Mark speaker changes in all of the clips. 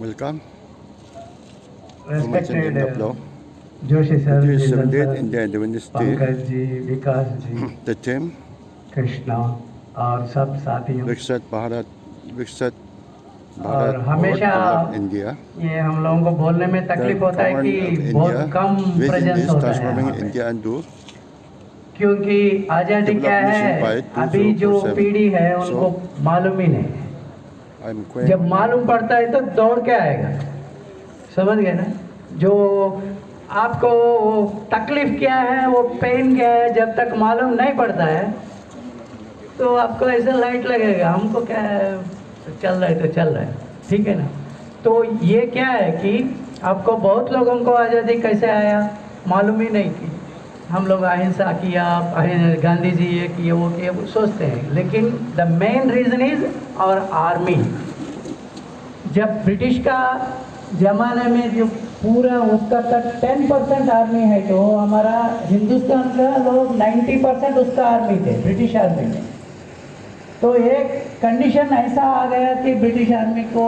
Speaker 1: Welcome.
Speaker 2: Respected Joshi sir,
Speaker 1: India Independence Day.
Speaker 2: Pankaj ji, Vikas ji,
Speaker 1: The theme
Speaker 2: Krishna और सब साथियों,
Speaker 1: विकसित भारत
Speaker 2: और हमेशा
Speaker 1: इंडिया।
Speaker 2: ये हम लोगों को बोलने में तकलीफ होता है कि बहुत कम प्रेजेंस होता है
Speaker 1: इंडिया इंटू,
Speaker 2: क्योंकि आज़ादी क्या है अभी जो पीढ़ी है उनको मालूम ही नहीं है। जब मालूम पड़ता है तो दौड़ के आएगा, समझ गए ना। जो आपको तकलीफ क्या है, वो पेन क्या है, जब तक मालूम नहीं पड़ता है तो आपको ऐसा लाइट लगेगा, हमको क्या है, चल रहा है तो चल रहा है, ठीक है ना। तो ये क्या है कि आपको बहुत लोगों को आज़ादी कैसे आया मालूम ही नहीं कि हम लोग अहिंसा किया, गांधी जी ये किए वो किए, वो सोचते हैं। लेकिन द मेन रीज़न इज़ और आर्मी। जब ब्रिटिश का ज़माने में जो पूरा उसका तक 10% आर्मी है, तो हमारा हिंदुस्तान का लोग 90% उसका आर्मी थे, ब्रिटिश आर्मी में। तो एक कंडीशन ऐसा आ गया कि ब्रिटिश आर्मी को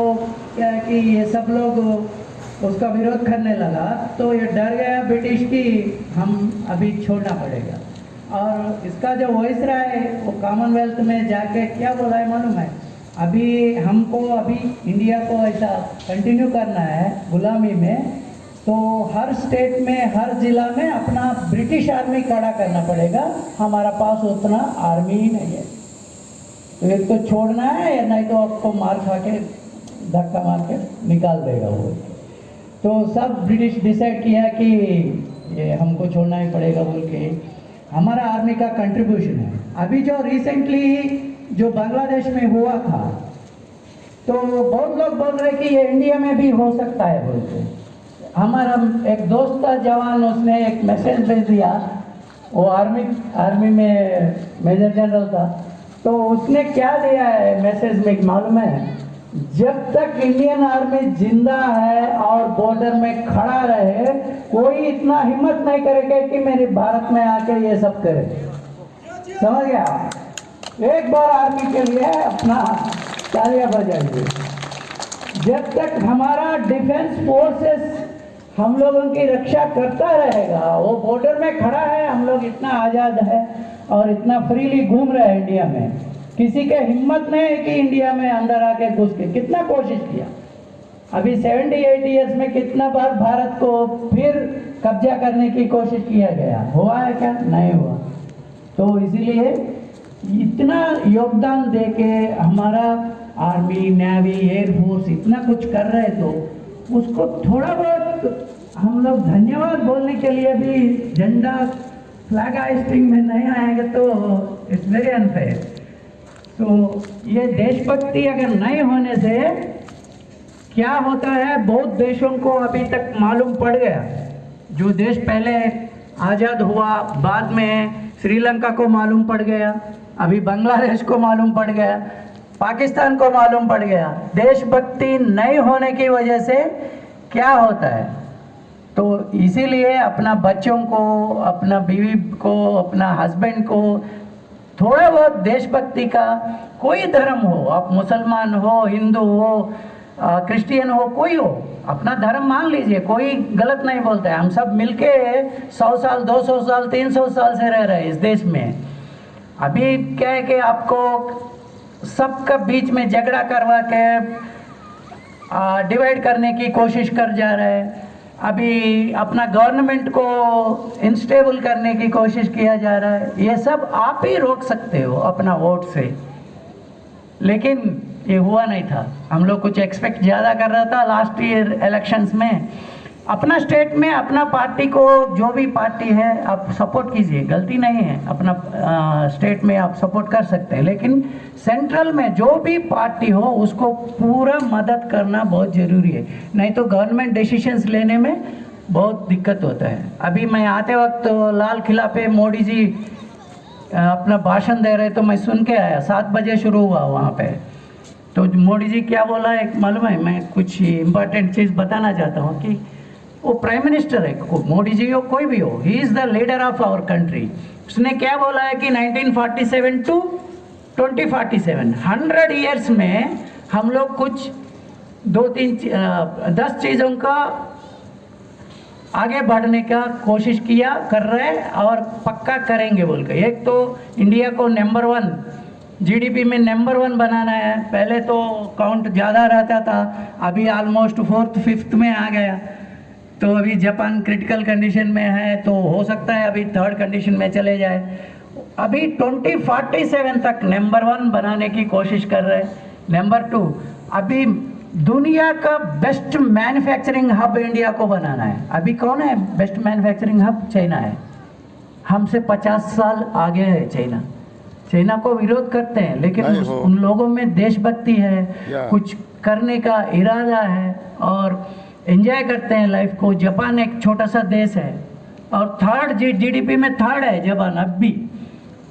Speaker 2: क्या कि ये सब लोग उसका विरोध करने लगा, तो ये डर गया ब्रिटिश की हम अभी छोड़ना पड़ेगा। और इसका जो वॉइस रहा है वो कॉमनवेल्थ में जाके क्या बोला है मालूम है, अभी हमको अभी इंडिया को ऐसा कंटिन्यू करना है गुलामी में, तो हर स्टेट में हर ज़िला में अपना ब्रिटिश आर्मी खड़ा करना पड़ेगा, हमारा पास उतना आर्मी ही नहीं है। तो एक तो छोड़ना है या नहीं तो आपको मार खा के धक्का मार के निकाल देगा वो। तो सब ब्रिटिश डिसाइड किया कि ये हमको छोड़ना ही पड़ेगा बोल के हमारा आर्मी का कंट्रीब्यूशन है। अभी जो रिसेंटली जो बांग्लादेश में हुआ था, तो बहुत लोग बोल रहे कि ये इंडिया में भी हो सकता है बोलते। हमारा एक दोस्त था जवान, उसने एक मैसेज भेज दिया, वो आर्मी में मेजर जनरल था। तो उसने क्या दिया है मैसेज में मालूम है, जब तक इंडियन आर्मी जिंदा है और बॉर्डर में खड़ा रहे, कोई इतना हिम्मत नहीं करेगा कि मेरे भारत में आके ये सब करे। समझ गया? एक बार आर्मी के लिए अपना तालियां बजाइए। जब तक हमारा डिफेंस फोर्सेस हम लोगों की रक्षा करता रहेगा, वो बॉर्डर में खड़ा है, हम लोग इतना आज़ाद है और इतना फ्रीली घूम रहे हैं इंडिया में, किसी के हिम्मत नहीं है कि इंडिया में अंदर आके घुस के, कितना कोशिश किया। अभी 78 ईयर्स में कितना बार भारत को फिर कब्जा करने की कोशिश किया गया, हुआ है क्या? नहीं हुआ। तो इसीलिए इतना योगदान दे के हमारा आर्मी, नेवी, एयरफोर्स इतना कुछ कर रहे, तो उसको थोड़ा बहुत हम लोग धन्यवाद बोलने के लिए भी झंडा फ्लैग हाइस्टिंग में नहीं आएंगे तो इट्स वेरी अनफेयर। तो ये देशभक्ति अगर नहीं होने से क्या होता है, बहुत देशों को अभी तक मालूम पड़ गया। जो देश पहले आज़ाद हुआ, बाद में श्रीलंका को मालूम पड़ गया, अभी बांग्लादेश को मालूम पड़ गया, पाकिस्तान को मालूम पड़ गया। देशभक्ति नहीं होने की वजह से क्या होता है, तो इसीलिए अपना बच्चों को, अपना बीवी को, अपना हस्बैंड को थोड़ा बहुत देशभक्ति का, कोई धर्म हो, आप मुसलमान हो, हिंदू हो, क्रिश्चियन हो, कोई हो, अपना धर्म मान लीजिए, कोई गलत नहीं बोलता है। हम सब मिलके 100 साल, 200 साल, 300 साल से रह रहे हैं इस देश में। अभी क्या है कि आपको सबका बीच में झगड़ा करवा के डिवाइड करने की कोशिश कर जा रहे हैं। अभी अपना गवर्नमेंट को इंस्टेबल करने की कोशिश किया जा रहा है। ये सब आप ही रोक सकते हो अपना वोट से, लेकिन ये हुआ नहीं था। हम लोग कुछ एक्सपेक्ट ज़्यादा कर रहा था लास्ट ईयर इलेक्शंस में। अपना स्टेट में अपना पार्टी को, जो भी पार्टी है आप सपोर्ट कीजिए, गलती नहीं है, अपना स्टेट में आप सपोर्ट कर सकते हैं, लेकिन सेंट्रल में जो भी पार्टी हो उसको पूरा मदद करना बहुत ज़रूरी है, नहीं तो गवर्नमेंट डिसीजंस लेने में बहुत दिक्कत होता है। अभी मैं आते वक्त लाल किला पे मोदी जी अपना भाषण दे रहे, तो मैं सुन के आया, 7 बजे शुरू हुआ वहाँ पे। तो मोदी जी क्या बोला है मालूम है? मैं कुछ इम्पोर्टेंट चीज़ बताना चाहता हूँ कि वो प्राइम मिनिस्टर है, मोदी जी हो कोई भी हो, he is the leader of our country. उसने क्या बोला है कि 1947 टू 2047 100 ईयर्स में हम लोग कुछ 10 चीज़ों का आगे बढ़ने का कोशिश किया, कर रहे और पक्का करेंगे बोल के। एक तो इंडिया को नंबर 1 जीडीपी में नंबर 1 बनाना है। पहले तो काउंट ज़्यादा रहता था, अभी ऑलमोस्ट 4th 5th में आ गया। तो अभी जापान क्रिटिकल कंडीशन में है, तो हो सकता है अभी 3rd कंडीशन में चले जाए। अभी 2047 तक नंबर 1 बनाने की कोशिश कर रहे हैं। नंबर 2, अभी दुनिया का बेस्ट मैन्युफैक्चरिंग हब इंडिया को बनाना है। अभी कौन है बेस्ट मैन्युफैक्चरिंग हब? चाइना है। हमसे 50 साल आगे है चाइना। चाइना को विरोध करते हैं, लेकिन उन लोगों में देशभक्ति है, कुछ करने का इरादा है और एंजॉय करते हैं लाइफ को। जापान एक छोटा सा देश है और 3rd जीडीपी में 3rd है जापान। अब भी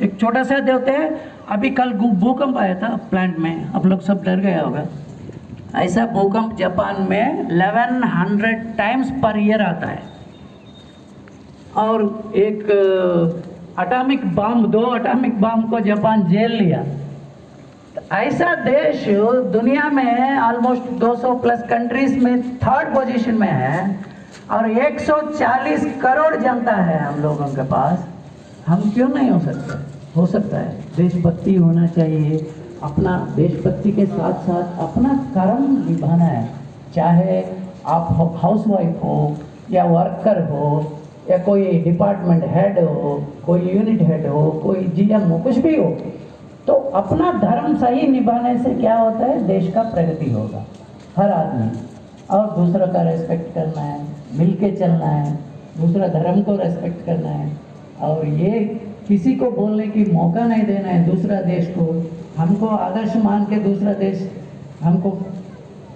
Speaker 2: एक छोटा सा देते हैं। अभी कल भूकंप आया था प्लांट में, आप लोग सब डर गया होगा। ऐसा भूकंप जापान में 1100 टाइम्स पर ईयर आता है। और एक एटॉमिक बम, 2 एटॉमिक बम को जापान झेल लिया। तो ऐसा देश दुनिया में ऑलमोस्ट 200 प्लस कंट्रीज में 3rd पोजीशन में है और 140 करोड़ जनता है हम लोगों के पास। हम क्यों नहीं हो सकते? हो सकता है। देशभक्ति होना चाहिए। अपना देशभक्ति के साथ साथ अपना कर्म निभाना है। चाहे आप हाउसवाइफ हो या वर्कर हो या कोई डिपार्टमेंट हेड हो, कोई यूनिट हेड हो, कोई जीएम हो, कुछ भी हो, तो अपना धर्म सही निभाने से क्या होता है? देश का प्रगति होगा हर आदमी। और दूसरा का रेस्पेक्ट करना है, मिल के चलना है, दूसरा धर्म को रेस्पेक्ट करना है और ये किसी को बोलने की मौका नहीं देना है दूसरा देश को। हमको आदर्श मान के दूसरा देश हमको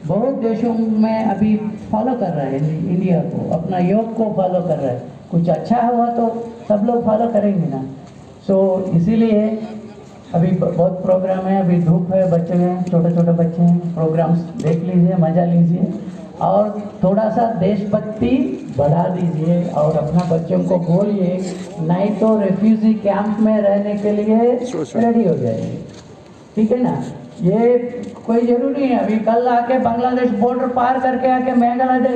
Speaker 2: बहुत देशों में अभी फॉलो कर रहा है, इंडिया को, अपना योग को फॉलो कर रहा है। कुछ अच्छा हुआ तो सब लोग फॉलो करेंगे ना। सो इसीलिए अभी बहुत प्रोग्राम है, अभी धूप है, बच्चे हैं, छोटे छोटे बच्चे हैं, प्रोग्राम्स देख लीजिए, मज़ा लीजिए और थोड़ा सा देशभक्ति बढ़ा दीजिए और अपना बच्चों को बोलिए नहीं तो रेफ्यूजी कैंप में रहने के लिए रेडी हो जाएंगे। ठीक है ना? ये कोई ज़रूरी नहीं है अभी कल आके बांग्लादेश बॉर्डर पार करके आके मेघालय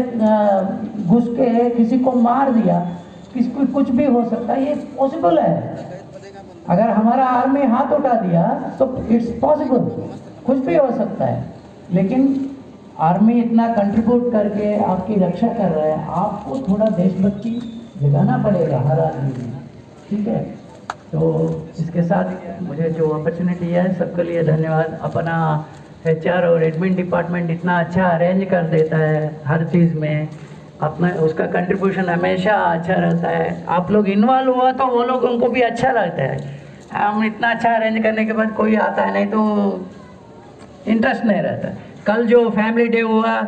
Speaker 2: घुस के किसी को मार दिया, किसी को कुछ भी हो सकता है। ये पॉसिबल है। अगर हमारा आर्मी हाथ उठा दिया तो इट्स पॉसिबल, कुछ भी हो सकता है। लेकिन आर्मी इतना कंट्रीब्यूट करके आपकी रक्षा कर रहा है, आपको थोड़ा देशभक्ति जगाना पड़ेगा हर आदमी में। ठीक है? तो इसके साथ मुझे जो अपॉर्चुनिटी है सबके लिए धन्यवाद। अपना HR और एडमिन डिपार्टमेंट इतना अच्छा अरेंज कर देता है हर चीज़ में, अपना उसका कंट्रीब्यूशन हमेशा अच्छा रहता है। आप लोग इन्वॉल्व हुआ तो वो लोगों को भी अच्छा लगता है। हम इतना अच्छा अरेंज करने के बाद कोई आता है नहीं तो इंटरेस्ट नहीं रहता। कल जो फैमिली डे हुआ,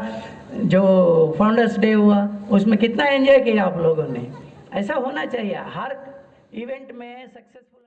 Speaker 2: जो फाउंडर्स डे हुआ, उसमें कितना एंजॉय किया आप लोगों ने। ऐसा होना चाहिए हर इवेंट में सक्सेसफुल।